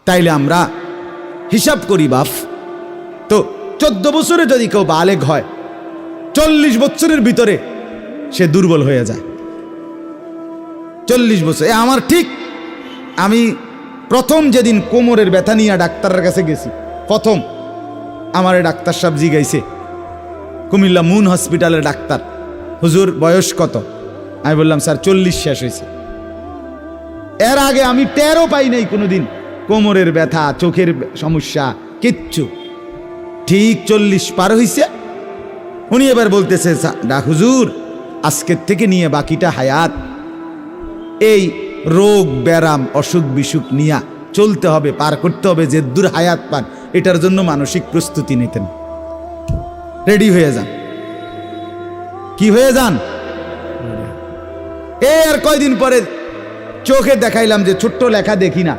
তাইলে আমরা হিসাব করি বাপ, তো 14 বছরে যদি কেউ বালেগ হয়, 40 বছরের ভিতরে সে দুর্বল হয়ে যায়। 40 বছর। আমার ঠিক, আমি প্রথম যেদিন কোমরের ব্যথা নিয়ে ডাক্তারের কাছে গেছি, প্রথম আমার ডাক্তার সাহেব জিগাইছে, কুমিল্লা মুন হসপিটালের ডাক্তার, হুজুর বয়স কত? আমি বললাম স্যার 40 শেষ হয়েছে। এর আগে আমি টেরও পাই নাই কোনোদিন কোমরের ব্যথা, চোখের সমস্যা, কিচ্ছু। ঠিক 40 পার হইছে, উনি এবার বলতেছে হুজুর আজকের থেকে নিয়ে বাকিটা হায়াত এই রোগ ব্যারাম অসুখ বিসুখ নিয়ে চলতে হবে, পার করতে হবে, যে দূর হায়াত পান, এটার জন্য মানসিক প্রস্তুতি নিতেন। রেডি হয়ে যান। কি হয়ে যান? আর কয়দিন পরে চোখে দেখাইলাম যে ছোট্ট লেখা দেখি না,